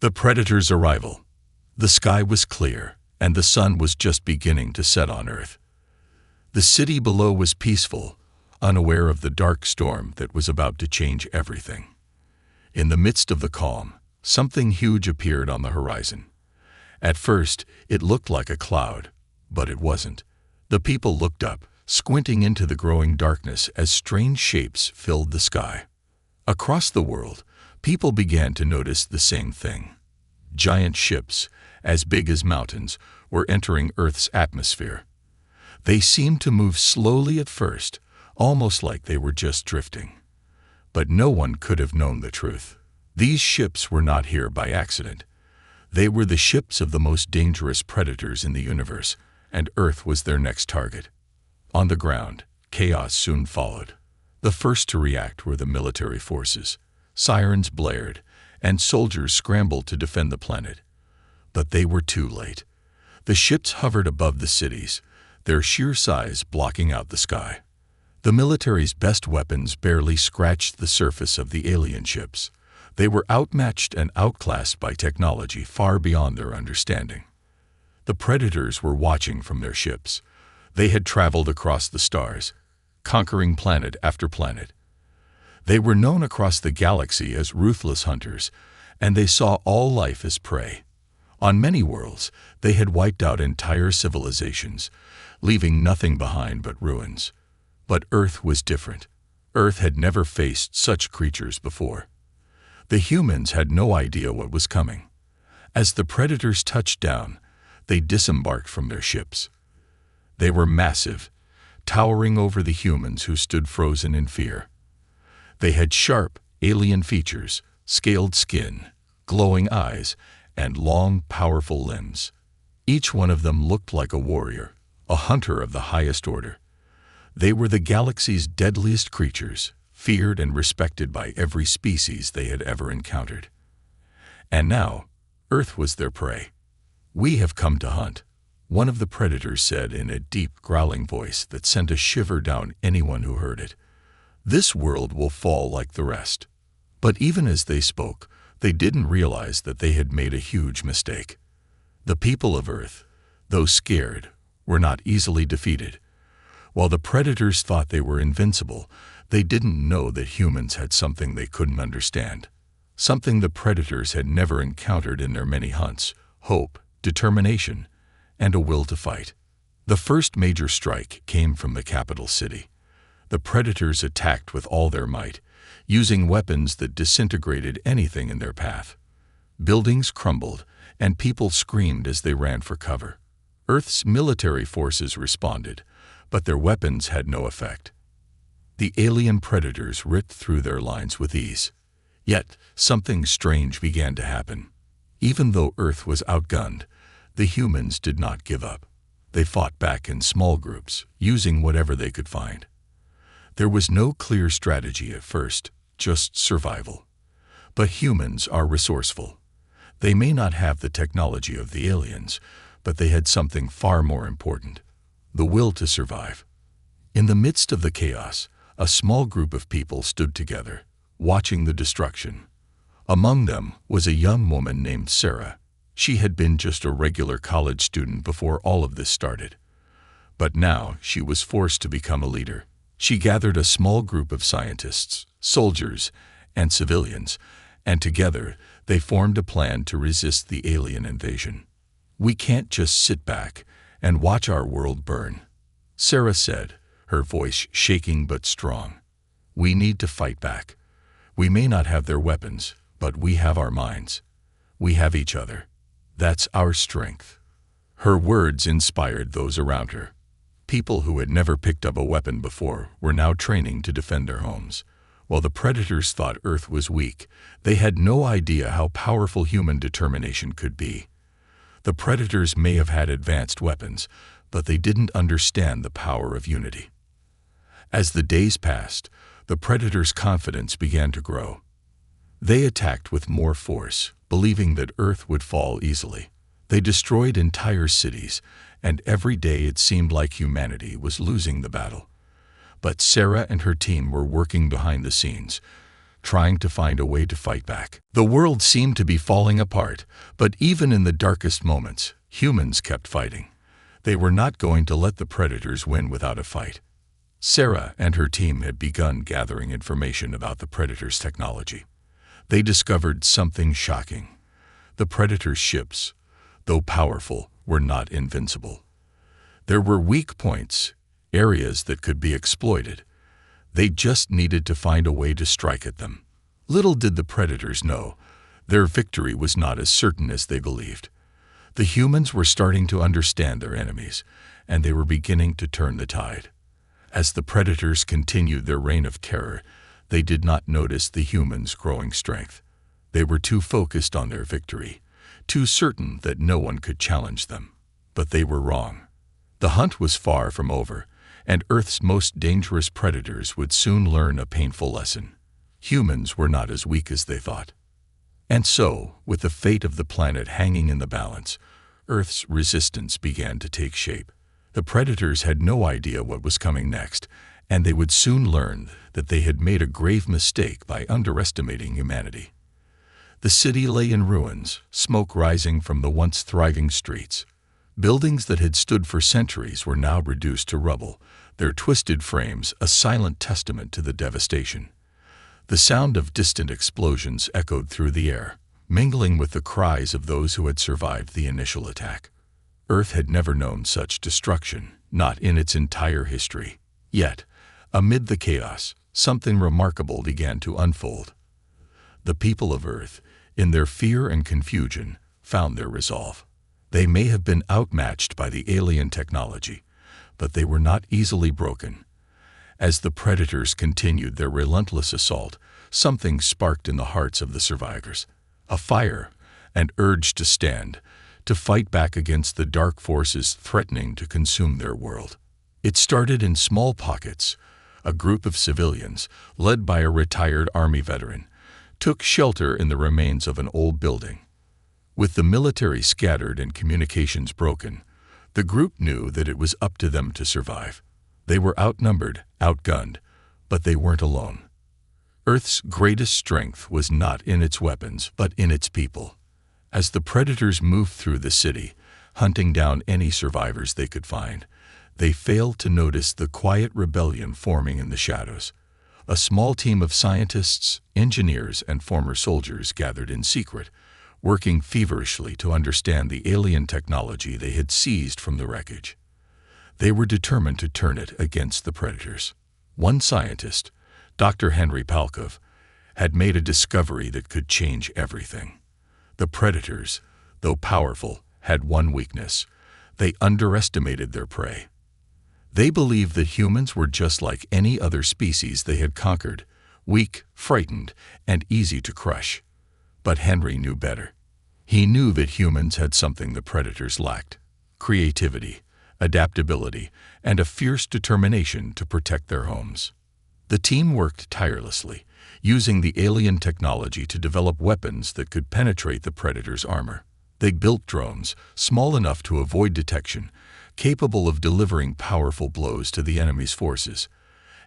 The Predator's arrival. The sky was clear, and the sun was just beginning to set on Earth. The city below was peaceful, unaware of the dark storm that was about to change everything. In the midst of the calm, something huge appeared on the horizon. At first, it looked like a cloud, but it wasn't. The people looked up, squinting into the growing darkness as strange shapes filled the sky. Across the world, people began to notice the same thing. Giant ships, as big as mountains, were entering Earth's atmosphere. They seemed to move slowly at first, almost like they were just drifting. But no one could have known the truth. These ships were not here by accident. They were the ships of the most dangerous predators in the universe, and Earth was their next target. On the ground, chaos soon followed. The first to react were the military forces. Sirens blared, and soldiers scrambled to defend the planet. But they were too late. The ships hovered above the cities, their sheer size blocking out the sky. The military's best weapons barely scratched the surface of the alien ships. They were outmatched and outclassed by technology far beyond their understanding. The predators were watching from their ships. They had traveled across the stars, conquering planet after planet. They were known across the galaxy as ruthless hunters, and they saw all life as prey. On many worlds, they had wiped out entire civilizations, leaving nothing behind but ruins. But Earth was different. Earth had never faced such creatures before. The humans had no idea what was coming. As the predators touched down, they disembarked from their ships. They were massive, towering over the humans who stood frozen in fear. They had sharp, alien features, scaled skin, glowing eyes, and long, powerful limbs. Each one of them looked like a warrior, a hunter of the highest order. They were the galaxy's deadliest creatures, feared and respected by every species they had ever encountered. And now, Earth was their prey. "We have come to hunt," one of the predators said in a deep, growling voice that sent a shiver down anyone who heard it. "This world will fall like the rest." But even as they spoke, they didn't realize that they had made a huge mistake. The people of Earth, though scared, were not easily defeated. While the predators thought they were invincible, they didn't know that humans had something they couldn't understand. Something the predators had never encountered in their many hunts: hope, determination, and a will to fight. The first major strike came from the capital city. The predators attacked with all their might, using weapons that disintegrated anything in their path. Buildings crumbled, and people screamed as they ran for cover. Earth's military forces responded, but their weapons had no effect. The alien predators ripped through their lines with ease. Yet, something strange began to happen. Even though Earth was outgunned, the humans did not give up. They fought back in small groups, using whatever they could find. There was no clear strategy at first, just survival. But humans are resourceful. They may not have the technology of the aliens, but they had something far more important: the will to survive. In the midst of the chaos, a small group of people stood together, watching the destruction. Among them was a young woman named Sarah. She had been just a regular college student before all of this started. But now she was forced to become a leader. She gathered a small group of scientists, soldiers, and civilians, and together they formed a plan to resist the alien invasion. "We can't just sit back and watch our world burn," Sarah said, her voice shaking but strong. "We need to fight back. We may not have their weapons, but we have our minds. We have each other. That's our strength." Her words inspired those around her. People who had never picked up a weapon before were now training to defend their homes. While the predators thought Earth was weak, they had no idea how powerful human determination could be. The predators may have had advanced weapons, but they didn't understand the power of unity. As the days passed, the predators' confidence began to grow. They attacked with more force, believing that Earth would fall easily. They destroyed entire cities, and every day it seemed like humanity was losing the battle. But Sarah and her team were working behind the scenes, trying to find a way to fight back. The world seemed to be falling apart, but even in the darkest moments, humans kept fighting. They were not going to let the predators win without a fight. Sarah and her team had begun gathering information about the predators' technology. They discovered something shocking. The predators' ships, though powerful, were not invincible. There were weak points, areas that could be exploited. They just needed to find a way to strike at them. Little did the predators know, their victory was not as certain as they believed. The humans were starting to understand their enemies, and they were beginning to turn the tide. As the predators continued their reign of terror, they did not notice the humans' growing strength. They were too focused on their victory, too certain that no one could challenge them. But they were wrong. The hunt was far from over, and Earth's most dangerous predators would soon learn a painful lesson. Humans were not as weak as they thought. And so, with the fate of the planet hanging in the balance, Earth's resistance began to take shape. The predators had no idea what was coming next, and they would soon learn that they had made a grave mistake by underestimating humanity. The city lay in ruins, smoke rising from the once thriving streets. Buildings that had stood for centuries were now reduced to rubble, their twisted frames a silent testament to the devastation. The sound of distant explosions echoed through the air, mingling with the cries of those who had survived the initial attack. Earth had never known such destruction, not in its entire history. Yet, amid the chaos, something remarkable began to unfold. The people of Earth, in their fear and confusion, found their resolve. They may have been outmatched by the alien technology, but they were not easily broken. As the predators continued their relentless assault, something sparked in the hearts of the survivors. A fire, an urge to stand, to fight back against the dark forces threatening to consume their world. It started in small pockets. A group of civilians, led by a retired Army veteran, took shelter in the remains of an old building. With the military scattered and communications broken, the group knew that it was up to them to survive. They were outnumbered, outgunned, but they weren't alone. Earth's greatest strength was not in its weapons, but in its people. As the predators moved through the city, hunting down any survivors they could find, they failed to notice the quiet rebellion forming in the shadows. A small team of scientists, engineers, and former soldiers gathered in secret, working feverishly to understand the alien technology they had seized from the wreckage. They were determined to turn it against the predators. One scientist, Dr. Henry Palkov, had made a discovery that could change everything. The predators, though powerful, had one weakness: they underestimated their prey. They believed that humans were just like any other species they had conquered, weak, frightened, and easy to crush. But Henry knew better. He knew that humans had something the predators lacked: creativity, adaptability, and a fierce determination to protect their homes. The team worked tirelessly, using the alien technology to develop weapons that could penetrate the predators' armor. They built drones, small enough to avoid detection, capable of delivering powerful blows to the enemy's forces.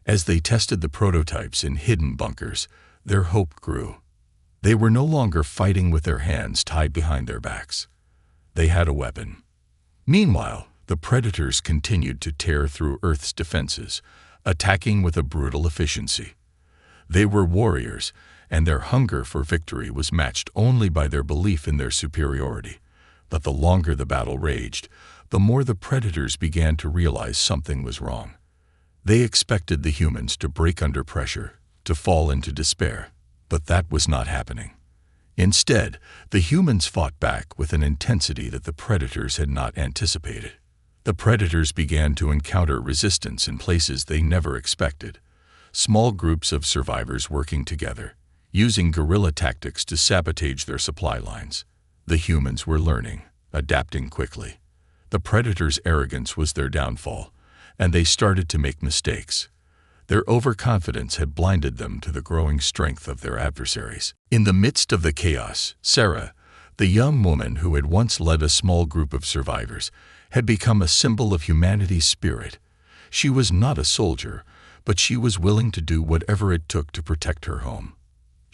As they tested the prototypes in hidden bunkers, their hope grew. They were no longer fighting with their hands tied behind their backs. They had a weapon. Meanwhile, the predators continued to tear through Earth's defenses, attacking with a brutal efficiency. They were warriors, and their hunger for victory was matched only by their belief in their superiority. But the longer the battle raged, the more the predators began to realize something was wrong. They expected the humans to break under pressure, to fall into despair. But that was not happening. Instead, the humans fought back with an intensity that the predators had not anticipated. The predators began to encounter resistance in places they never expected. Small groups of survivors working together, using guerrilla tactics to sabotage their supply lines. The humans were learning, adapting quickly. The predators' arrogance was their downfall, and they started to make mistakes. Their overconfidence had blinded them to the growing strength of their adversaries. In the midst of the chaos, Sarah, the young woman who had once led a small group of survivors, had become a symbol of humanity's spirit. She was not a soldier, but she was willing to do whatever it took to protect her home.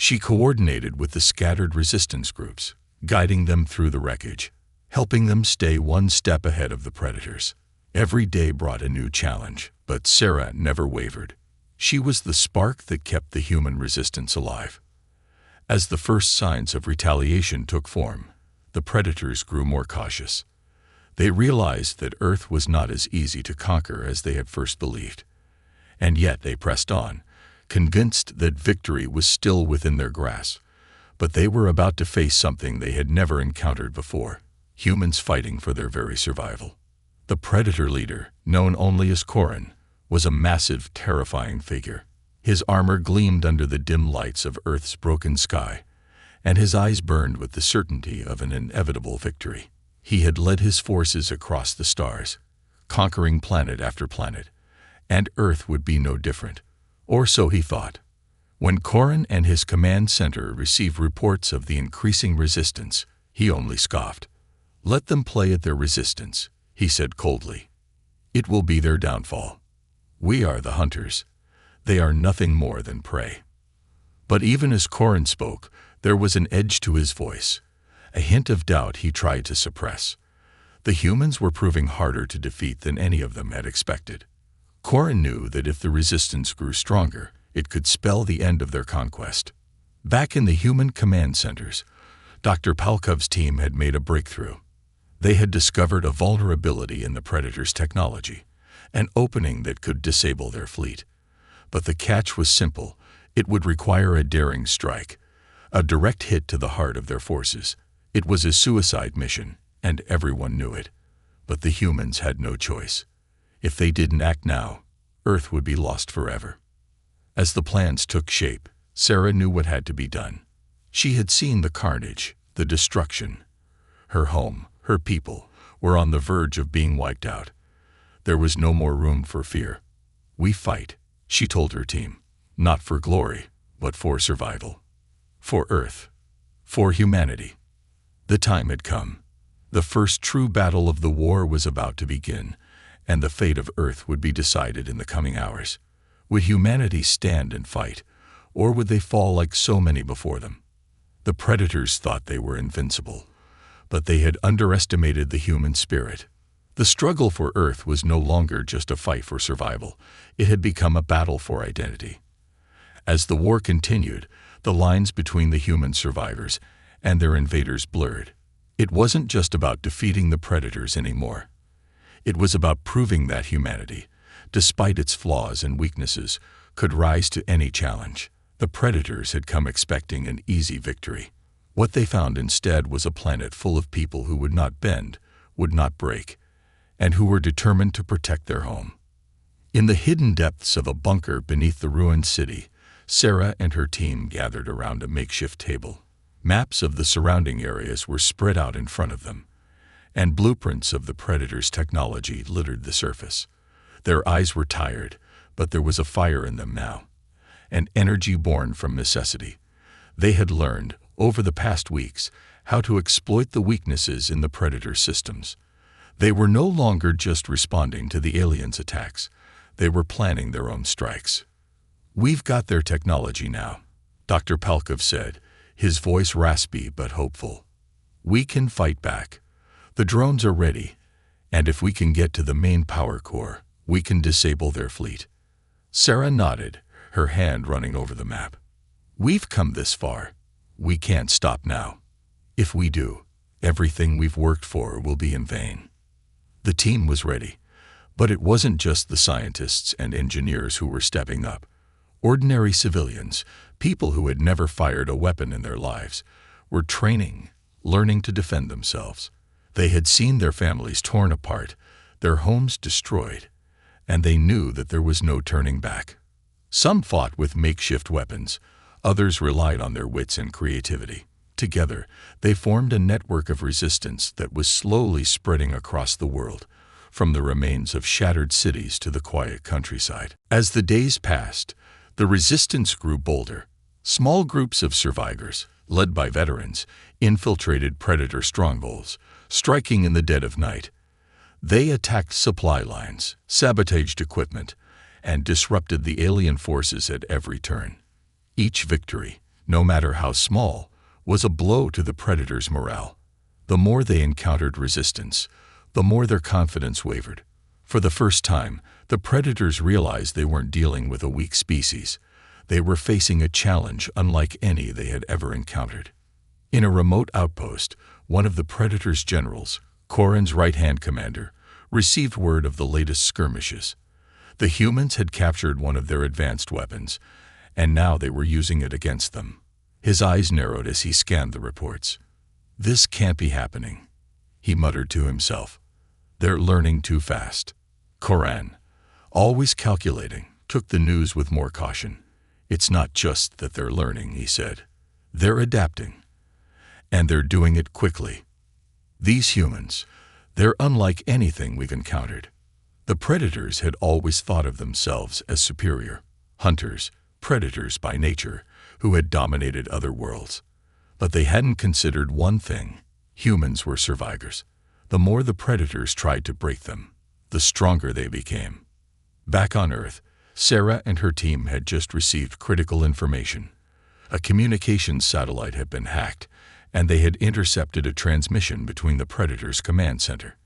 She coordinated with the scattered resistance groups, guiding them through the wreckage, helping them stay one step ahead of the predators. Every day brought a new challenge, but Sarah never wavered. She was the spark that kept the human resistance alive. As the first signs of retaliation took form, the predators grew more cautious. They realized that Earth was not as easy to conquer as they had first believed. And yet they pressed on, convinced that victory was still within their grasp. But they were about to face something they had never encountered before: humans fighting for their very survival. The predator leader, known only as Corin, was a massive, terrifying figure. His armor gleamed under the dim lights of Earth's broken sky, and his eyes burned with the certainty of an inevitable victory. He had led his forces across the stars, conquering planet after planet, and Earth would be no different, or so he thought. When Corin and his command center received reports of the increasing resistance, he only scoffed. "Let them play at their resistance," he said coldly. "It will be their downfall. We are the hunters. They are nothing more than prey." But even as Corin spoke, there was an edge to his voice, a hint of doubt he tried to suppress. The humans were proving harder to defeat than any of them had expected. Corin knew that if the resistance grew stronger, it could spell the end of their conquest. Back in the human command centers, Dr. Palkov's team had made a breakthrough. They had discovered a vulnerability in the Predator's technology, an opening that could disable their fleet. But the catch was simple: it would require a daring strike, a direct hit to the heart of their forces. It was a suicide mission, and everyone knew it. But the humans had no choice. If they didn't act now, Earth would be lost forever. As the plans took shape, Sarah knew what had to be done. She had seen the carnage, the destruction. Her home, her people, were on the verge of being wiped out. There was no more room for fear. "We fight," she told her team, "not for glory, but for survival. For Earth. For humanity." The time had come. The first true battle of the war was about to begin, and the fate of Earth would be decided in the coming hours. Would humanity stand and fight, or would they fall like so many before them? The predators thought they were invincible, but they had underestimated the human spirit. The struggle for Earth was no longer just a fight for survival. It had become a battle for identity. As the war continued, the lines between the human survivors and their invaders blurred. It wasn't just about defeating the predators anymore. It was about proving that humanity, despite its flaws and weaknesses, could rise to any challenge. The predators had come expecting an easy victory. What they found instead was a planet full of people who would not bend, would not break, and who were determined to protect their home. In the hidden depths of a bunker beneath the ruined city, Sarah and her team gathered around a makeshift table. Maps of the surrounding areas were spread out in front of them, and blueprints of the Predator's technology littered the surface. Their eyes were tired, but there was a fire in them now, an energy born from necessity. They had learned, over the past weeks, how to exploit the weaknesses in the Predator's systems. They were no longer just responding to the aliens' attacks. They were planning their own strikes. "We've got their technology now," Dr. Palkov said, his voice raspy but hopeful. "We can fight back. The drones are ready, and if we can get to the main power core, we can disable their fleet." Sarah nodded, her hand running over the map. "We've come this far. We can't stop now. If we do, everything we've worked for will be in vain." The team was ready, but it wasn't just the scientists and engineers who were stepping up. Ordinary civilians, people who had never fired a weapon in their lives, were training, learning to defend themselves. They had seen their families torn apart, their homes destroyed, and they knew that there was no turning back. Some fought with makeshift weapons, others relied on their wits and creativity. Together, they formed a network of resistance that was slowly spreading across the world, from the remains of shattered cities to the quiet countryside. As the days passed, the resistance grew bolder. Small groups of survivors, led by veterans, infiltrated Predator strongholds, striking in the dead of night. They attacked supply lines, sabotaged equipment, and disrupted the alien forces at every turn. Each victory, no matter how small, was a blow to the predators' morale. The more they encountered resistance, the more their confidence wavered. For the first time, the predators realized they weren't dealing with a weak species. They were facing a challenge unlike any they had ever encountered. In a remote outpost, one of the predators' generals, Corin's right-hand commander, received word of the latest skirmishes. The humans had captured one of their advanced weapons, and now they were using it against them. His eyes narrowed as he scanned the reports. "This can't be happening," he muttered to himself. "They're learning too fast." Corin, always calculating, took the news with more caution. "It's not just that they're learning," he said. "They're adapting. And they're doing it quickly. These humans, they're unlike anything we've encountered." The predators had always thought of themselves as superior, hunters, predators by nature, who had dominated other worlds. But they hadn't considered one thing: humans were survivors. The more the predators tried to break them, the stronger they became. Back on Earth, Sarah and her team had just received critical information. A communications satellite had been hacked, and they had intercepted a transmission between the predators' command center.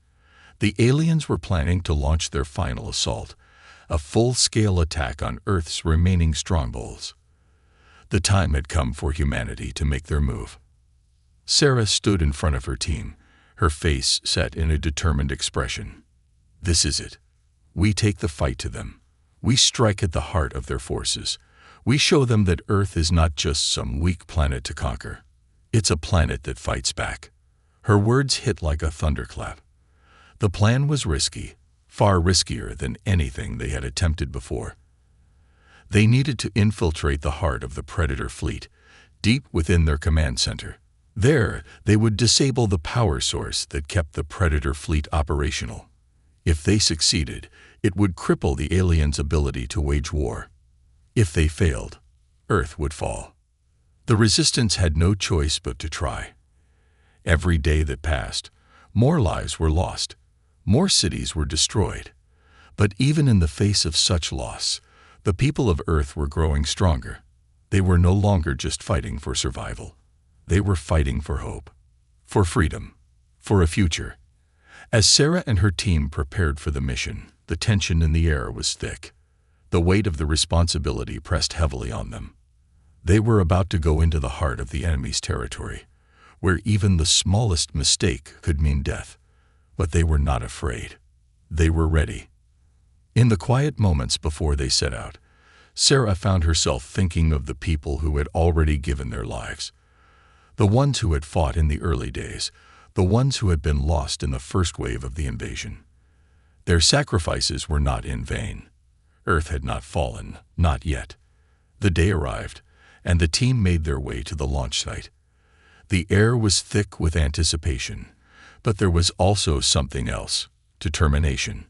The aliens were planning to launch their final assault, a full-scale attack on Earth's remaining strongholds. The time had come for humanity to make their move. Sarah stood in front of her team, her face set in a determined expression. "This is it. We take the fight to them. We strike at the heart of their forces. We show them that Earth is not just some weak planet to conquer. It's a planet that fights back." Her words hit like a thunderclap. The plan was risky, far riskier than anything they had attempted before. They needed to infiltrate the heart of the Predator fleet, deep within their command center. There, they would disable the power source that kept the Predator fleet operational. If they succeeded, it would cripple the aliens' ability to wage war. If they failed, Earth would fall. The Resistance had no choice but to try. Every day that passed, more lives were lost, more cities were destroyed. But even in the face of such loss, the people of Earth were growing stronger. They were no longer just fighting for survival. They were fighting for hope, for freedom, for a future. As Sarah and her team prepared for the mission, the tension in the air was thick. The weight of the responsibility pressed heavily on them. They were about to go into the heart of the enemy's territory, where even the smallest mistake could mean death. But they were not afraid. They were ready. In the quiet moments before they set out, Sarah found herself thinking of the people who had already given their lives. The ones who had fought in the early days, the ones who had been lost in the first wave of the invasion. Their sacrifices were not in vain. Earth had not fallen, not yet. The day arrived, and the team made their way to the launch site. The air was thick with anticipation, but there was also something else: determination.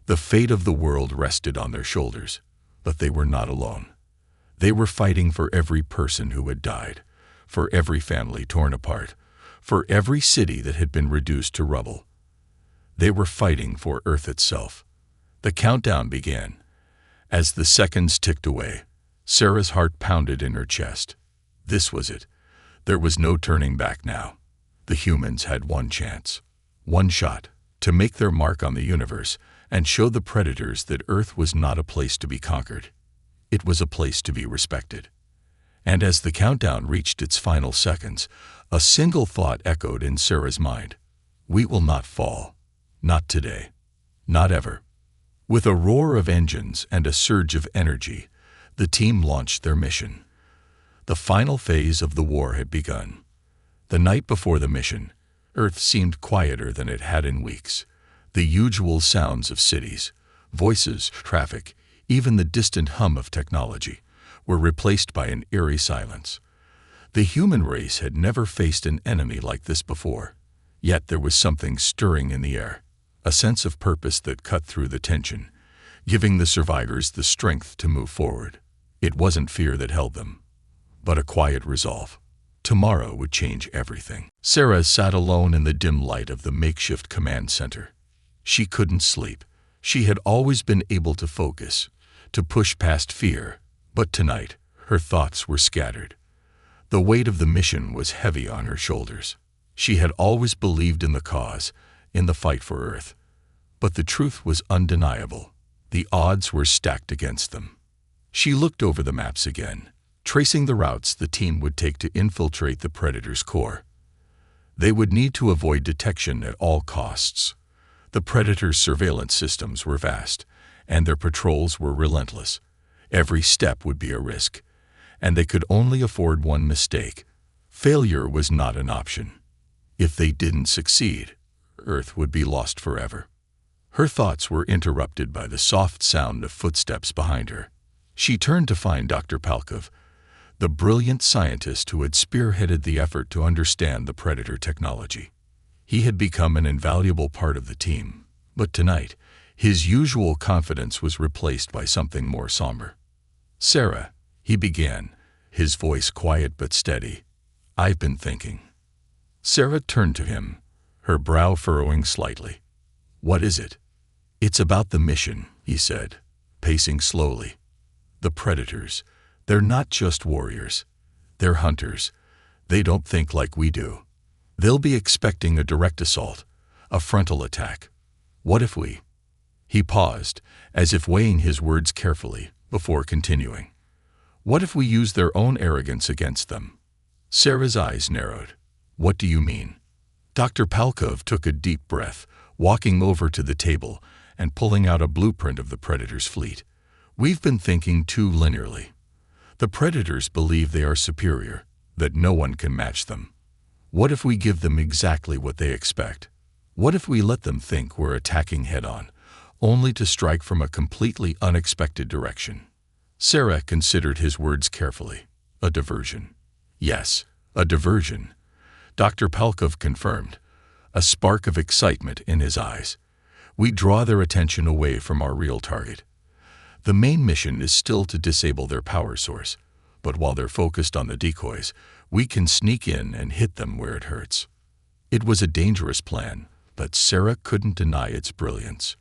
The fate of the world rested on their shoulders, but they were not alone. They were fighting for every person who had died, for every family torn apart, for every city that had been reduced to rubble. They were fighting for Earth itself. The countdown began. As the seconds ticked away, Sarah's heart pounded in her chest. This was it. There was no turning back now. The humans had one chance, one shot, to make their mark on the universe and show the predators that Earth was not a place to be conquered. It was a place to be respected. And as the countdown reached its final seconds, a single thought echoed in Sarah's mind. We will not fall. Not today. Not ever. With a roar of engines and a surge of energy, the team launched their mission. The final phase of the war had begun. The night before the mission, Earth seemed quieter than it had in weeks. The usual sounds of cities, voices, traffic, even the distant hum of technology, were replaced by an eerie silence. The human race had never faced an enemy like this before, yet there was something stirring in the air, a sense of purpose that cut through the tension, giving the survivors the strength to move forward. It wasn't fear that held them, but a quiet resolve. Tomorrow would change everything. Sarah sat alone in the dim light of the makeshift command center. She couldn't sleep. She had always been able to focus, to push past fear, but tonight her thoughts were scattered. The weight of the mission was heavy on her shoulders. She had always believed in the cause, in the fight for Earth. But the truth was undeniable. The odds were stacked against them. She looked over the maps again, tracing the routes the team would take to infiltrate the Predator's core. They would need to avoid detection at all costs. The Predator's surveillance systems were vast, and their patrols were relentless. Every step would be a risk, and they could only afford one mistake. Failure was not an option. If they didn't succeed, Earth would be lost forever. Her thoughts were interrupted by the soft sound of footsteps behind her. She turned to find Dr. Palkov, the brilliant scientist who had spearheaded the effort to understand the Predator technology. He had become an invaluable part of the team, but tonight, his usual confidence was replaced by something more somber. "Sarah," he began, his voice quiet but steady, "I've been thinking." Sarah turned to him, her brow furrowing slightly. "What is it?" "It's about the mission," he said, pacing slowly. "The Predators, they're not just warriors. They're hunters. They don't think like we do. They'll be expecting a direct assault, a frontal attack. What if we—" He paused, as if weighing his words carefully, before continuing. "What if we use their own arrogance against them?" Sarah's eyes narrowed. "What do you mean?" Dr. Palkov took a deep breath, walking over to the table and pulling out a blueprint of the Predator's fleet. "We've been thinking too linearly. The Predators believe they are superior, that no one can match them. What if we give them exactly what they expect? What if we let them think we're attacking head-on, only to strike from a completely unexpected direction?" Sarah considered his words carefully. "A diversion." "Yes, a diversion," Dr. Palkov confirmed, a spark of excitement in his eyes. "We draw their attention away from our real target. The main mission is still to disable their power source, but while they're focused on the decoys, we can sneak in and hit them where it hurts." It was a dangerous plan, but Sarah couldn't deny its brilliance.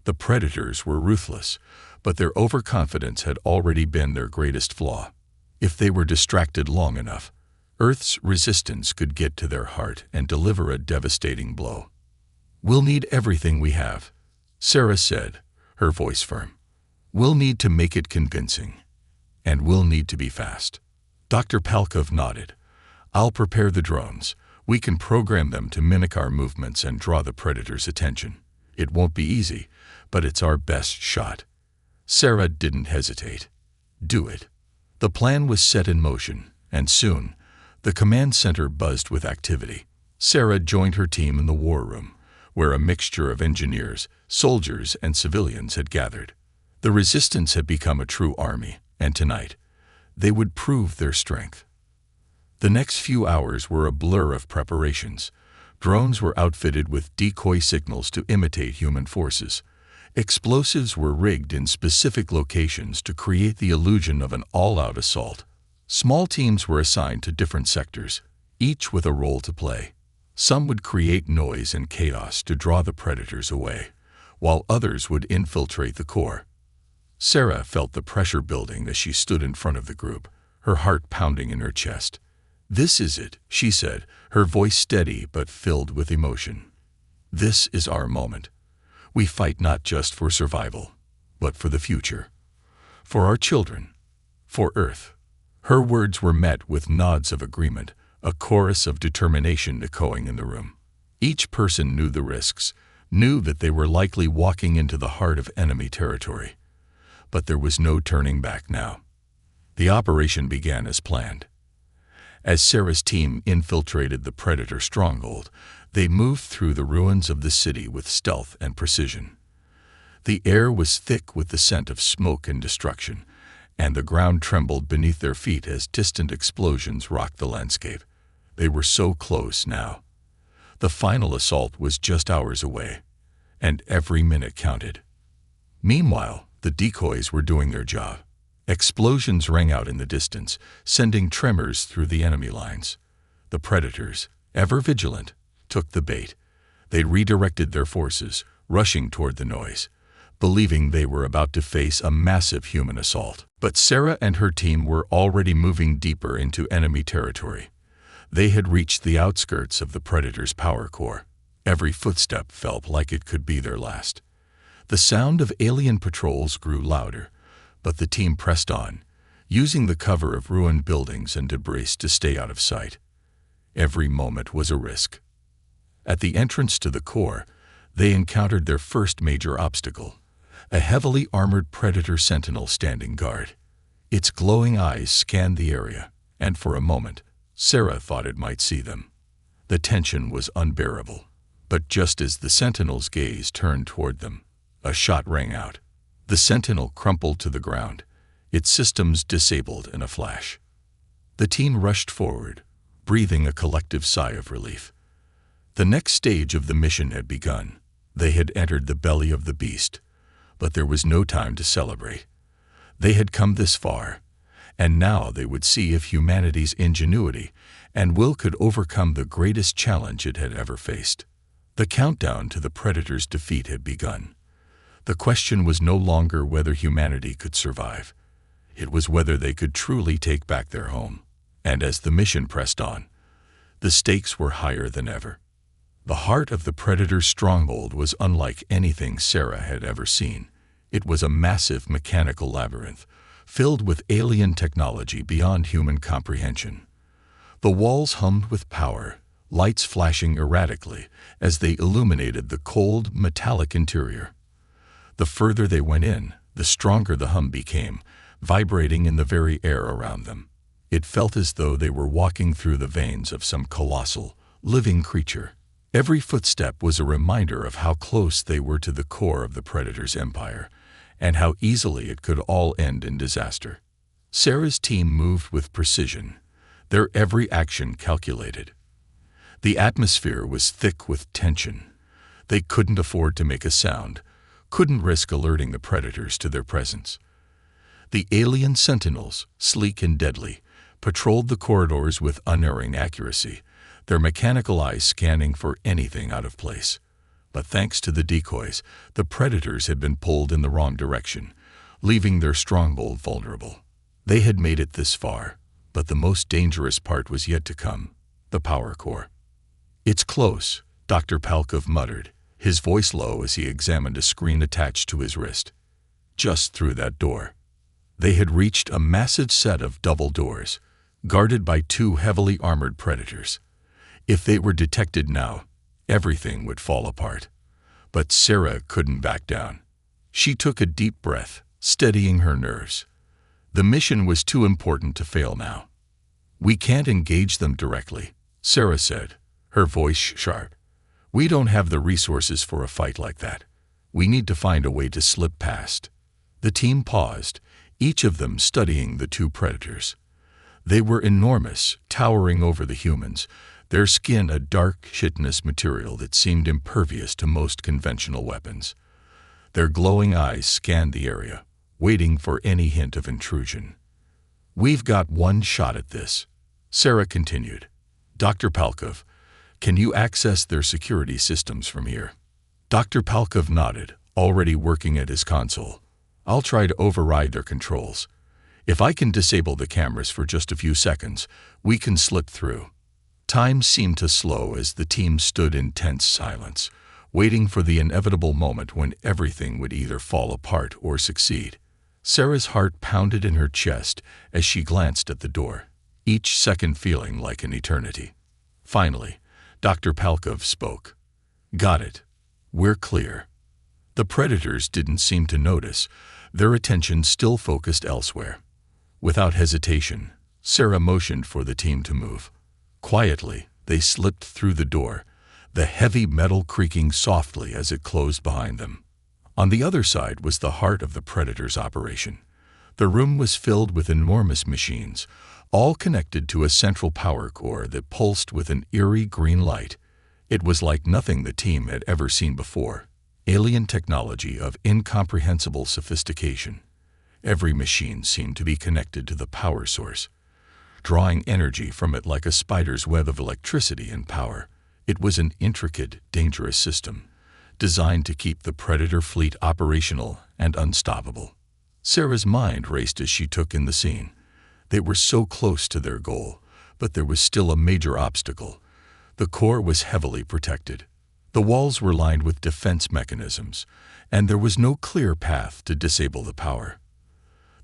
The Predators were ruthless, but their overconfidence had already been their greatest flaw. If they were distracted long enough, Earth's resistance could get to their heart and deliver a devastating blow. "We'll need everything we have," Sarah said, her voice firm. "We'll need to make it convincing. And we'll need to be fast." Dr. Palkov nodded. "I'll prepare the drones. We can program them to mimic our movements and draw the Predator's attention. It won't be easy, but it's our best shot." Sarah didn't hesitate. "Do it." The plan was set in motion, and soon, the command center buzzed with activity. Sarah joined her team in the war room, where a mixture of engineers, soldiers, and civilians had gathered. The resistance had become a true army, and tonight, they would prove their strength. The next few hours were a blur of preparations. Drones were outfitted with decoy signals to imitate human forces. Explosives were rigged in specific locations to create the illusion of an all-out assault. Small teams were assigned to different sectors, each with a role to play. Some would create noise and chaos to draw the Predators away, while others would infiltrate the core. Sarah felt the pressure building as she stood in front of the group, her heart pounding in her chest. "This is it," she said, her voice steady but filled with emotion. "This is our moment. We fight not just for survival, but for the future. For our children. For Earth." Her words were met with nods of agreement, a chorus of determination echoing in the room. Each person knew the risks, knew that they were likely walking into the heart of enemy territory. But there was no turning back now. The operation began as planned. As Sarah's team infiltrated the Predator stronghold, they moved through the ruins of the city with stealth and precision. The air was thick with the scent of smoke and destruction, and the ground trembled beneath their feet as distant explosions rocked the landscape. They were so close now. The final assault was just hours away, and every minute counted. Meanwhile, the decoys were doing their job. Explosions rang out in the distance, sending tremors through the enemy lines. The Predators, ever vigilant, took the bait. They redirected their forces, rushing toward the noise, believing they were about to face a massive human assault. But Sarah and her team were already moving deeper into enemy territory. They had reached the outskirts of the Predator's power core. Every footstep felt like it could be their last. The sound of alien patrols grew louder, but the team pressed on, using the cover of ruined buildings and debris to stay out of sight. Every moment was a risk. At the entrance to the core, they encountered their first major obstacle, a heavily armored Predator Sentinel standing guard. Its glowing eyes scanned the area, and for a moment, Sarah thought it might see them. The tension was unbearable, but just as the Sentinel's gaze turned toward them, a shot rang out. The Sentinel crumpled to the ground, its systems disabled in a flash. The team rushed forward, breathing a collective sigh of relief. The next stage of the mission had begun. They had entered the belly of the beast, but there was no time to celebrate. They had come this far, and now they would see if humanity's ingenuity and will could overcome the greatest challenge it had ever faced. The countdown to the Predator's defeat had begun. The question was no longer whether humanity could survive. It was whether they could truly take back their home. And as the mission pressed on, the stakes were higher than ever. The heart of the Predator's stronghold was unlike anything Sarah had ever seen. It was a massive mechanical labyrinth, filled with alien technology beyond human comprehension. The walls hummed with power, lights flashing erratically as they illuminated the cold, metallic interior. The further they went in, the stronger the hum became, vibrating in the very air around them. It felt as though they were walking through the veins of some colossal, living creature. Every footstep was a reminder of how close they were to the core of the Predator's empire, and how easily it could all end in disaster. Sarah's team moved with precision, their every action calculated. The atmosphere was thick with tension. They couldn't afford to make a sound, couldn't risk alerting the Predators to their presence. The alien sentinels, sleek and deadly, patrolled the corridors with unerring accuracy, their mechanical eyes scanning for anything out of place. But thanks to the decoys, the Predators had been pulled in the wrong direction, leaving their stronghold vulnerable. They had made it this far, but the most dangerous part was yet to come, the power core. "It's close," Dr. Palkov muttered, his voice low as he examined a screen attached to his wrist. Just through that door. They had reached a massive set of double doors, guarded by two heavily armored Predators. If they were detected now, everything would fall apart. But Sarah couldn't back down. She took a deep breath, steadying her nerves. The mission was too important to fail now. "We can't engage them directly," Sarah said, her voice sharp. "We don't have the resources for a fight like that. We need to find a way to slip past." The team paused, each of them studying the two Predators. They were enormous, towering over the humans, their skin a dark, chitinous material that seemed impervious to most conventional weapons. Their glowing eyes scanned the area, waiting for any hint of intrusion. "We've got one shot at this," Sarah continued. "Dr. Palkov, can you access their security systems from here?" Dr. Palkov nodded, already working at his console. "I'll try to override their controls. If I can disable the cameras for just a few seconds, we can slip through." Time seemed to slow as the team stood in tense silence, waiting for the inevitable moment when everything would either fall apart or succeed. Sarah's heart pounded in her chest as she glanced at the door, each second feeling like an eternity. Finally, Dr. Palkov spoke. "Got it. We're clear." The Predators didn't seem to notice, their attention still focused elsewhere. Without hesitation, Sarah motioned for the team to move. Quietly, they slipped through the door, the heavy metal creaking softly as it closed behind them. On the other side was the heart of the Predator's operation. The room was filled with enormous machines, all connected to a central power core that pulsed with an eerie green light. It was like nothing the team had ever seen before. Alien technology of incomprehensible sophistication. Every machine seemed to be connected to the power source, drawing energy from it like a spider's web of electricity and power. It was an intricate, dangerous system, designed to keep the Predator fleet operational and unstoppable. Sarah's mind raced as she took in the scene. They were so close to their goal, but there was still a major obstacle. The core was heavily protected. The walls were lined with defense mechanisms, and there was no clear path to disable the power.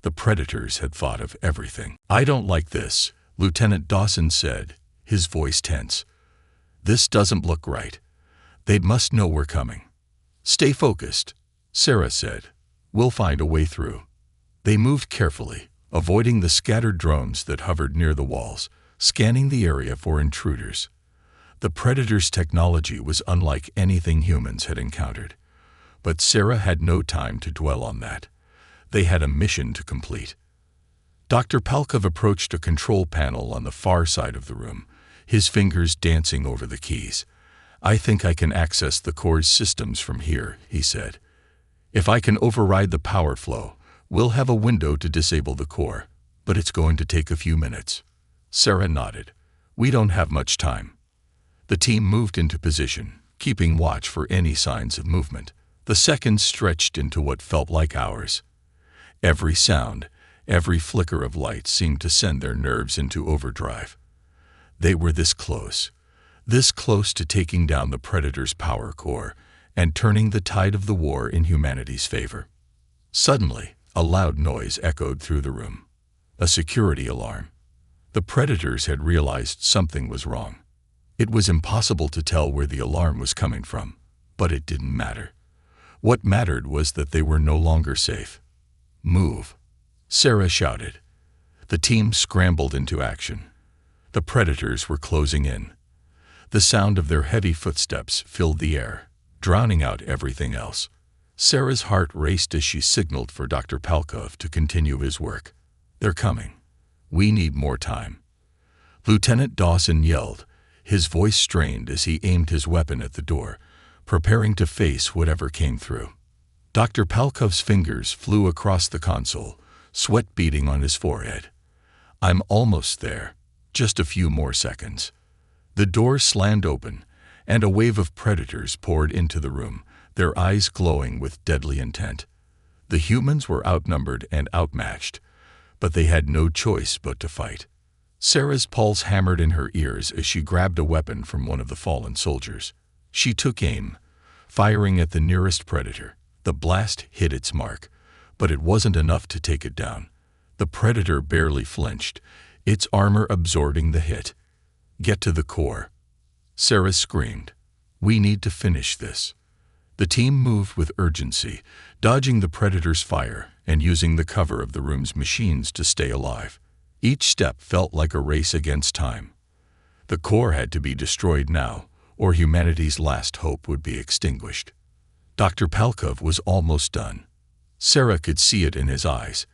The Predators had thought of everything. "I don't like this," Lieutenant Dawson said, his voice tense. "This doesn't look right. They must know we're coming." "Stay focused," Sarah said. "We'll find a way through." They moved carefully, avoiding the scattered drones that hovered near the walls, scanning the area for intruders. The Predators' technology was unlike anything humans had encountered. But Sarah had no time to dwell on that. They had a mission to complete. Dr. Palkov approached a control panel on the far side of the room, his fingers dancing over the keys. "I think I can access the core's systems from here," he said. "If I can override the power flow, we'll have a window to disable the core, but it's going to take a few minutes." Sarah nodded. "We don't have much time." The team moved into position, keeping watch for any signs of movement. The seconds stretched into what felt like hours. Every sound, every flicker of light seemed to send their nerves into overdrive. They were this close to taking down the Predator's power core and turning the tide of the war in humanity's favor. Suddenly, a loud noise echoed through the room. A security alarm. The Predators had realized something was wrong. It was impossible to tell where the alarm was coming from, but it didn't matter. What mattered was that they were no longer safe. "Move," Sarah shouted. The team scrambled into action. The Predators were closing in. The sound of their heavy footsteps filled the air, drowning out everything else. Sarah's heart raced as she signaled for Dr. Palkov to continue his work. "They're coming. We need more time." Lieutenant Dawson yelled, his voice strained as he aimed his weapon at the door, preparing to face whatever came through. Dr. Palkov's fingers flew across the console, sweat beading on his forehead. "I'm almost there. Just a few more seconds." The door slammed open, and a wave of Predators poured into the room, their eyes glowing with deadly intent. The humans were outnumbered and outmatched, but they had no choice but to fight. Sarah's pulse hammered in her ears as she grabbed a weapon from one of the fallen soldiers. She took aim, firing at the nearest Predator. The blast hit its mark, but it wasn't enough to take it down. The Predator barely flinched, its armor absorbing the hit. "Get to the core," Sarah screamed. "We need to finish this." The team moved with urgency, dodging the Predator's fire and using the cover of the room's machines to stay alive. Each step felt like a race against time. The core had to be destroyed now, or humanity's last hope would be extinguished. Dr. Palkov was almost done. Sarah could see it in his eyes.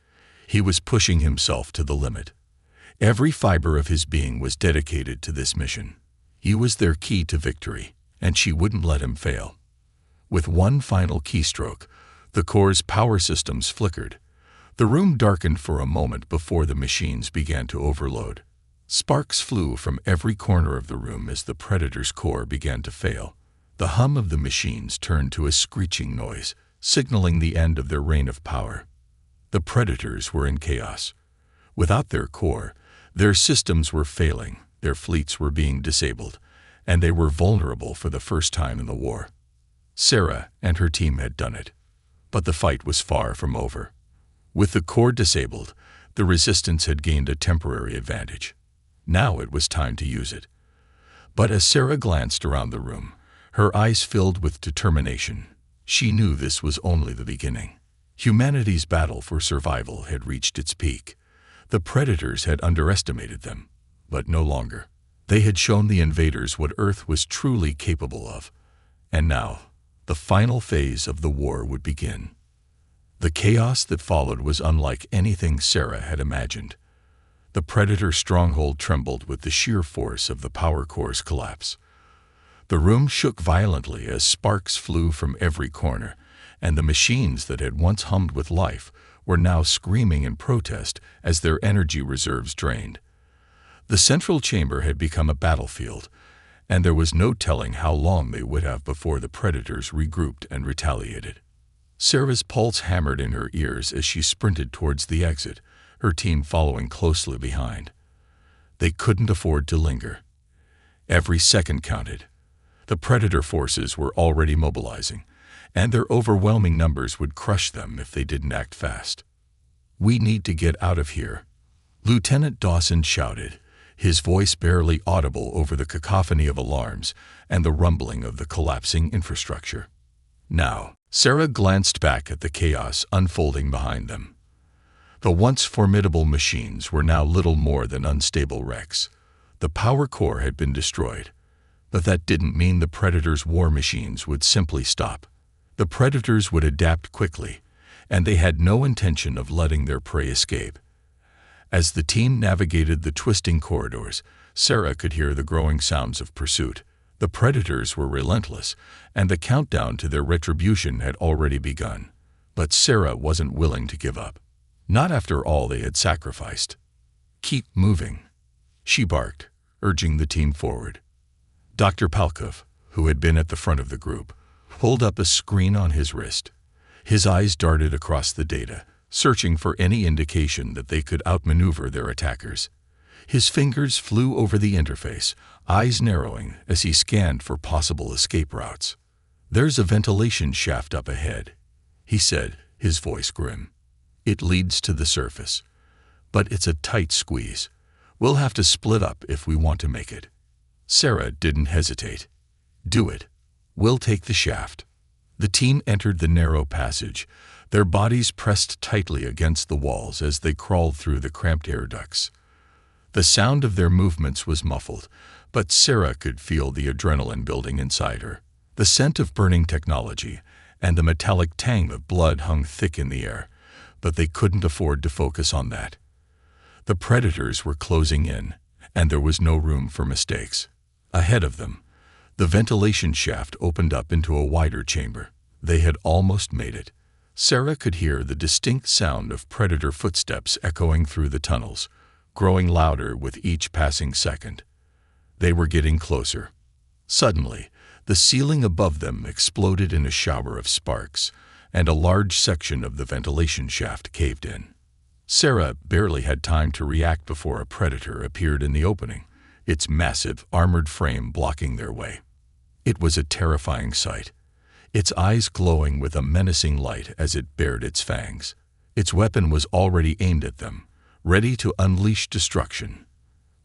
He was pushing himself to the limit. Every fiber of his being was dedicated to this mission. He was their key to victory, and she wouldn't let him fail. With one final keystroke, the core's power systems flickered. The room darkened for a moment before the machines began to overload. Sparks flew from every corner of the room as the Predator's core began to fail. The hum of the machines turned to a screeching noise, signaling the end of their reign of power. The Predators were in chaos. Without their core, their systems were failing, their fleets were being disabled, and they were vulnerable for the first time in the war. Sarah and her team had done it. But the fight was far from over. With the core disabled, the resistance had gained a temporary advantage. Now it was time to use it. But as Sarah glanced around the room, her eyes filled with determination. She knew this was only the beginning. Humanity's battle for survival had reached its peak. The Predators had underestimated them, but no longer. They had shown the invaders what Earth was truly capable of. And now, the final phase of the war would begin. The chaos that followed was unlike anything Sarah had imagined. The Predator stronghold trembled with the sheer force of the power core's collapse. The room shook violently as sparks flew from every corner, and the machines that had once hummed with life were now screaming in protest as their energy reserves drained. The central chamber had become a battlefield, and there was no telling how long they would have before the Predators regrouped and retaliated. Sarah's pulse hammered in her ears as she sprinted towards the exit, her team following closely behind. They couldn't afford to linger. Every second counted. The Predator forces were already mobilizing, and their overwhelming numbers would crush them if they didn't act fast. "We need to get out of here," Lieutenant Dawson shouted, his voice barely audible over the cacophony of alarms and the rumbling of the collapsing infrastructure. Now, Sarah glanced back at the chaos unfolding behind them. The once formidable machines were now little more than unstable wrecks. The power core had been destroyed, but that didn't mean the Predators' war machines would simply stop. The Predators would adapt quickly, and they had no intention of letting their prey escape. As the team navigated the twisting corridors, Sarah could hear the growing sounds of pursuit. The Predators were relentless, and the countdown to their retribution had already begun. But Sarah wasn't willing to give up. Not after all they had sacrificed. "Keep moving," she barked, urging the team forward. Dr. Palkov, who had been at the front of the group, pulled up a screen on his wrist. His eyes darted across the data, searching for any indication that they could outmaneuver their attackers. His fingers flew over the interface, eyes narrowing as he scanned for possible escape routes. "There's a ventilation shaft up ahead," he said, his voice grim. "It leads to the surface. But it's a tight squeeze. We'll have to split up if we want to make it." Sarah didn't hesitate. "Do it. We'll take the shaft." The team entered the narrow passage, their bodies pressed tightly against the walls as they crawled through the cramped air ducts. The sound of their movements was muffled, but Sarah could feel the adrenaline building inside her. The scent of burning technology and the metallic tang of blood hung thick in the air, but they couldn't afford to focus on that. The Predators were closing in, and there was no room for mistakes. Ahead of them, the ventilation shaft opened up into a wider chamber. They had almost made it. Sarah could hear the distinct sound of Predator footsteps echoing through the tunnels, growing louder with each passing second. They were getting closer. Suddenly, the ceiling above them exploded in a shower of sparks, and a large section of the ventilation shaft caved in. Sarah barely had time to react before a Predator appeared in the opening, its massive, armored frame blocking their way. It was a terrifying sight, its eyes glowing with a menacing light as it bared its fangs. Its weapon was already aimed at them, ready to unleash destruction.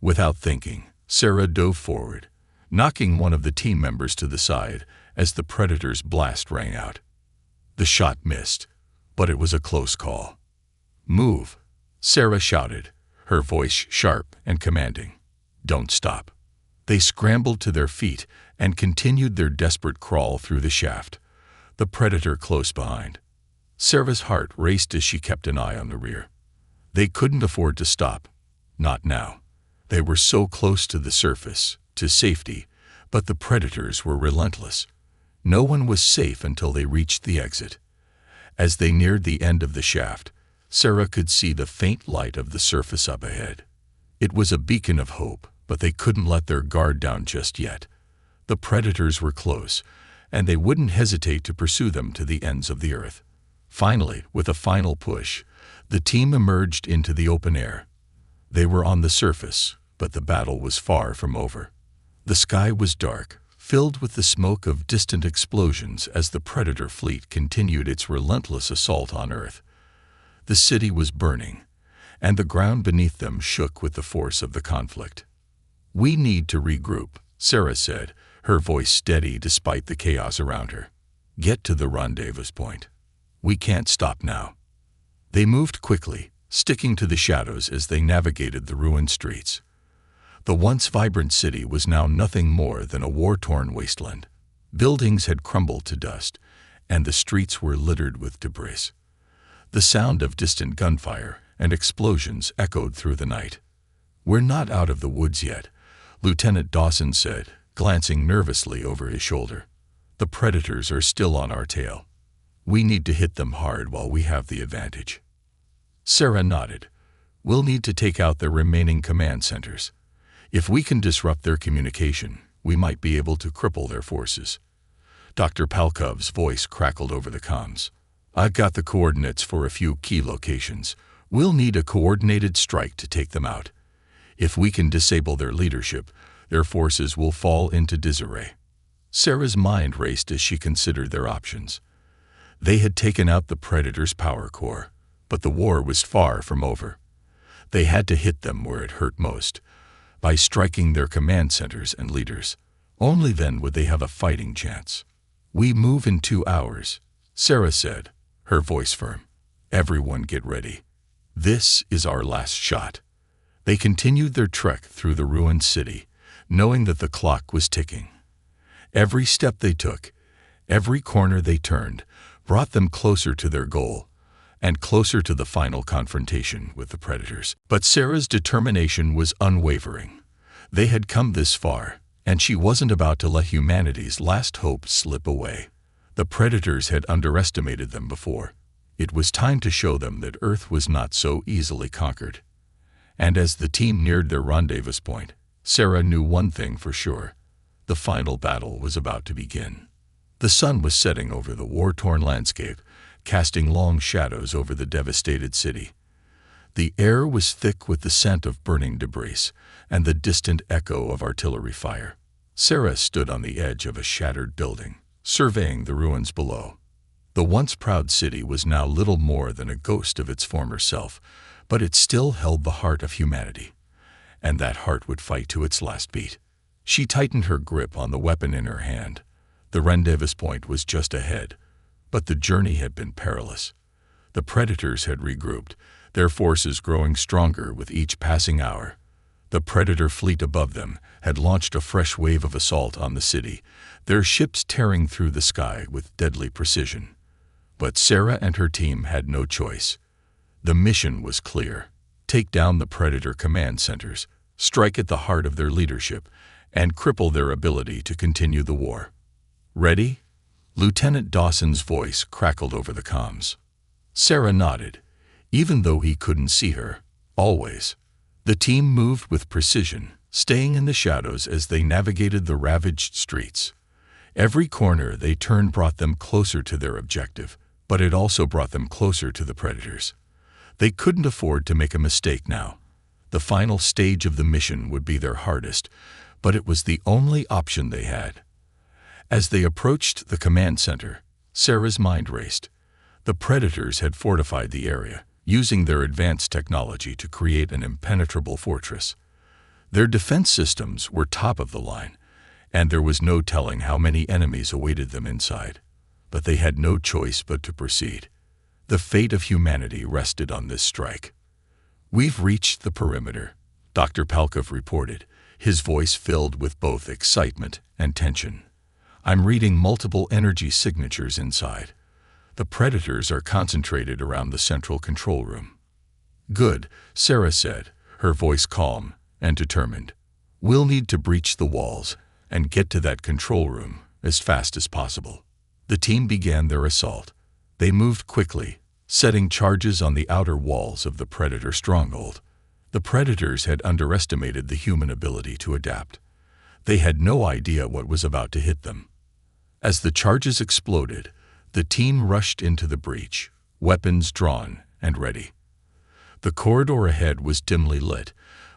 Without thinking, Sarah dove forward, knocking one of the team members to the side as the Predator's blast rang out. The shot missed, but it was a close call. "Move," Sarah shouted, her voice sharp and commanding. "Don't stop." They scrambled to their feet and continued their desperate crawl through the shaft, the Predator close behind. Sarah's heart raced as she kept an eye on the rear. They couldn't afford to stop. Not now. They were so close to the surface, to safety, but the Predators were relentless. No one was safe until they reached the exit. As they neared the end of the shaft, Sarah could see the faint light of the surface up ahead. It was a beacon of hope, but they couldn't let their guard down just yet. The Predators were close, and they wouldn't hesitate to pursue them to the ends of the earth. Finally, with a final push, the team emerged into the open air. They were on the surface, but the battle was far from over. The sky was dark, filled with the smoke of distant explosions as the Predator fleet continued its relentless assault on Earth. The city was burning, and the ground beneath them shook with the force of the conflict. "We need to regroup," Sarah said, her voice steady despite the chaos around her. "Get to the rendezvous point. We can't stop now." They moved quickly, sticking to the shadows as they navigated the ruined streets. The once vibrant city was now nothing more than a war-torn wasteland. Buildings had crumbled to dust, and the streets were littered with debris. The sound of distant gunfire and explosions echoed through the night. "We're not out of the woods yet," Lieutenant Dawson said, glancing nervously over his shoulder. "The Predators are still on our tail. We need to hit them hard while we have the advantage." Sarah nodded. "We'll need to take out their remaining command centers. If we can disrupt their communication, we might be able to cripple their forces." Dr. Palkov's voice crackled over the comms. I've got the coordinates for a few key locations. We'll need a coordinated strike to take them out. If we can disable their leadership, their forces will fall into disarray. Sarah's mind raced as she considered their options. They had taken out the Predator's power core, but the war was far from over. They had to hit them where it hurt most, by striking their command centers and leaders. Only then would they have a fighting chance. "We move in 2 hours," Sarah said, her voice firm. "Everyone get ready. This is our last shot." They continued their trek through the ruined city, knowing that the clock was ticking. Every step they took, every corner they turned, brought them closer to their goal, and closer to the final confrontation with the Predators. But Sarah's determination was unwavering. They had come this far, and she wasn't about to let humanity's last hope slip away. The Predators had underestimated them before. It was time to show them that Earth was not so easily conquered. And as the team neared their rendezvous point, Sarah knew one thing for sure. The final battle was about to begin. The sun was setting over the war-torn landscape, casting long shadows over the devastated city. The air was thick with the scent of burning debris and the distant echo of artillery fire. Sarah stood on the edge of a shattered building, surveying the ruins below. The once proud city was now little more than a ghost of its former self, but it still held the heart of humanity, and that heart would fight to its last beat. She tightened her grip on the weapon in her hand. The rendezvous point was just ahead, but the journey had been perilous. The Predators had regrouped, their forces growing stronger with each passing hour. The Predator fleet above them had launched a fresh wave of assault on the city, their ships tearing through the sky with deadly precision. But Sarah and her team had no choice. The mission was clear: take down the Predator command centers, strike at the heart of their leadership, and cripple their ability to continue the war. "Ready?" Lieutenant Dawson's voice crackled over the comms. Sarah nodded, even though he couldn't see her. Always. The team moved with precision, staying in the shadows as they navigated the ravaged streets. Every corner they turned brought them closer to their objective, but it also brought them closer to the Predators. They couldn't afford to make a mistake now. The final stage of the mission would be their hardest, but it was the only option they had. As they approached the command center, Sarah's mind raced. The Predators had fortified the area, using their advanced technology to create an impenetrable fortress. Their defense systems were top of the line, and there was no telling how many enemies awaited them inside. But they had no choice but to proceed. The fate of humanity rested on this strike. "We've reached the perimeter," Dr. Palkov reported, his voice filled with both excitement and tension. "I'm reading multiple energy signatures inside. The Predators are concentrated around the central control room." "Good," Sarah said, her voice calm and determined. "We'll need to breach the walls and get to that control room as fast as possible." The team began their assault. They moved quickly, setting charges on the outer walls of the Predator stronghold. The Predators had underestimated the human ability to adapt. They had no idea what was about to hit them. As the charges exploded, the team rushed into the breach, weapons drawn and ready. The corridor ahead was dimly lit,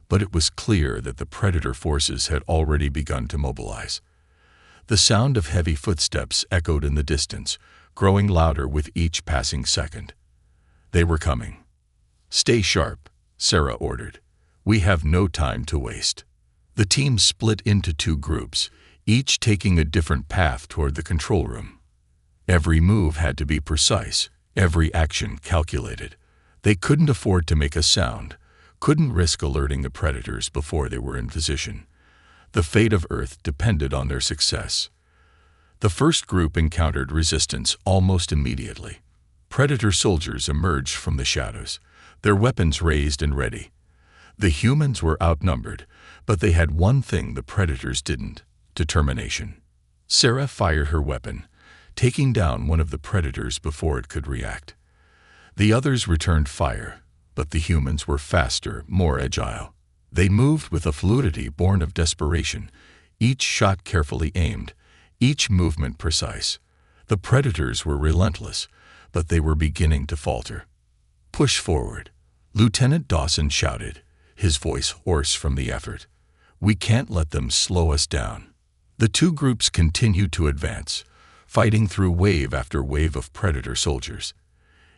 but it was clear that the Predator forces had already begun to mobilize. The sound of heavy footsteps echoed in the distance, growing louder with each passing second. They were coming. "Stay sharp," Sarah ordered. "We have no time to waste." The team split into 2 groups, each taking a different path toward the control room. Every move had to be precise, every action calculated. They couldn't afford to make a sound, couldn't risk alerting the Predators before they were in position. The fate of Earth depended on their success. The first group encountered resistance almost immediately. Predator soldiers emerged from the shadows, their weapons raised and ready. The humans were outnumbered, but they had one thing the Predators didn't: determination. Sarah fired her weapon, taking down one of the Predators before it could react. The others returned fire, but the humans were faster, more agile. They moved with a fluidity born of desperation, each shot carefully aimed, each movement precise. The Predators were relentless, but they were beginning to falter. "Push forward," Lieutenant Dawson shouted, his voice hoarse from the effort. "We can't let them slow us down." The two groups continued to advance, fighting through wave after wave of Predator soldiers.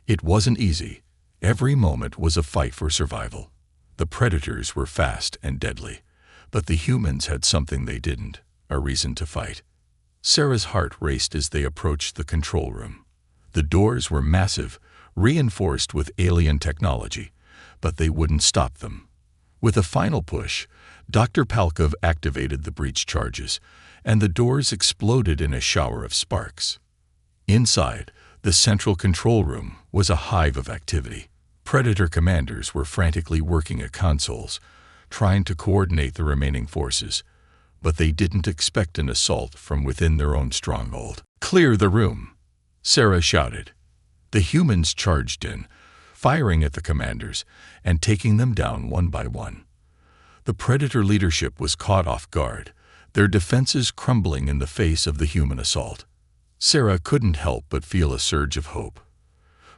It wasn't easy. Every moment was a fight for survival. The Predators were fast and deadly, but the humans had something they didn't, a reason to fight. Sarah's heart raced as they approached the control room. The doors were massive, reinforced with alien technology, but they wouldn't stop them. With a final push, Dr. Palkov activated the breach charges, and the doors exploded in a shower of sparks. Inside, the central control room was a hive of activity. Predator commanders were frantically working at consoles, trying to coordinate the remaining forces, but they didn't expect an assault from within their own stronghold. "Clear the room," Sarah shouted. The humans charged in, firing at the commanders and taking them down one by one. The Predator leadership was caught off guard, their defenses crumbling in the face of the human assault. Sarah couldn't help but feel a surge of hope.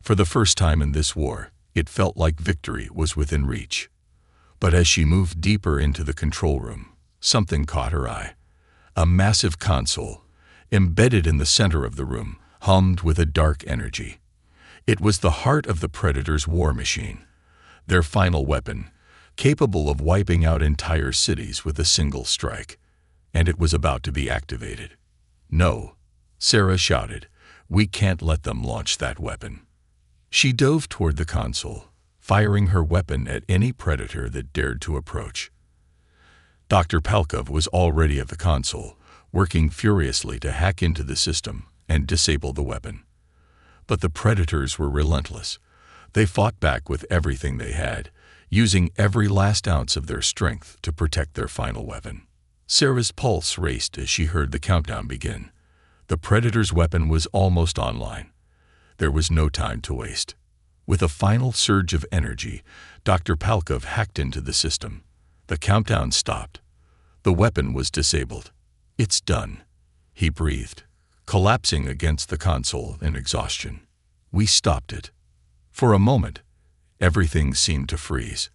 For the first time in this war, it felt like victory was within reach. But as she moved deeper into the control room, something caught her eye. A massive console, embedded in the center of the room, hummed with a dark energy. It was the heart of the Predators' war machine, their final weapon, capable of wiping out entire cities with a single strike. And it was about to be activated. "No," Sarah shouted, "we can't let them launch that weapon." She dove toward the console, firing her weapon at any Predator that dared to approach. Dr. Palkov was already at the console, working furiously to hack into the system and disable the weapon. But the Predators were relentless. They fought back with everything they had, using every last ounce of their strength to protect their final weapon. Sarah's pulse raced as she heard the countdown begin. The Predator's weapon was almost online. There was no time to waste. With a final surge of energy, Dr. Palkov hacked into the system. The countdown stopped. The weapon was disabled. "It's done," he breathed, collapsing against the console in exhaustion. "We stopped it." For a moment, everything seemed to freeze.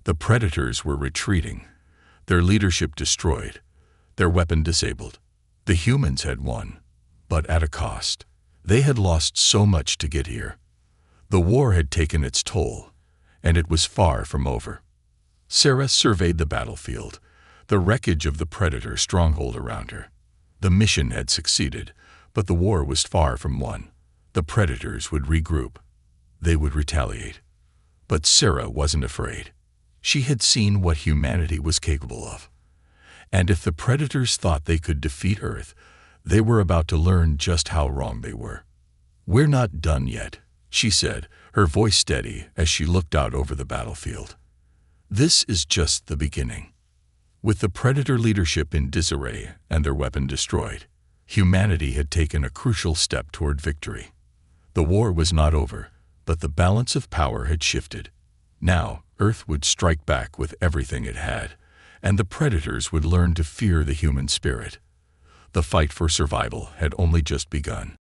The Predators were retreating, their leadership destroyed, their weapon disabled. The humans had won, but at a cost. They had lost so much to get here. The war had taken its toll, and it was far from over. Sarah surveyed the battlefield, the wreckage of the Predator stronghold around her. The mission had succeeded, but the war was far from won. The Predators would regroup. They would retaliate. But Sarah wasn't afraid. She had seen what humanity was capable of. And if the Predators thought they could defeat Earth, they were about to learn just how wrong they were. "We're not done yet," she said, her voice steady as she looked out over the battlefield. "This is just the beginning." With the Predator leadership in disarray and their weapon destroyed, humanity had taken a crucial step toward victory. The war was not over, but the balance of power had shifted. Now, Earth would strike back with everything it had, and the Predators would learn to fear the human spirit. The fight for survival had only just begun.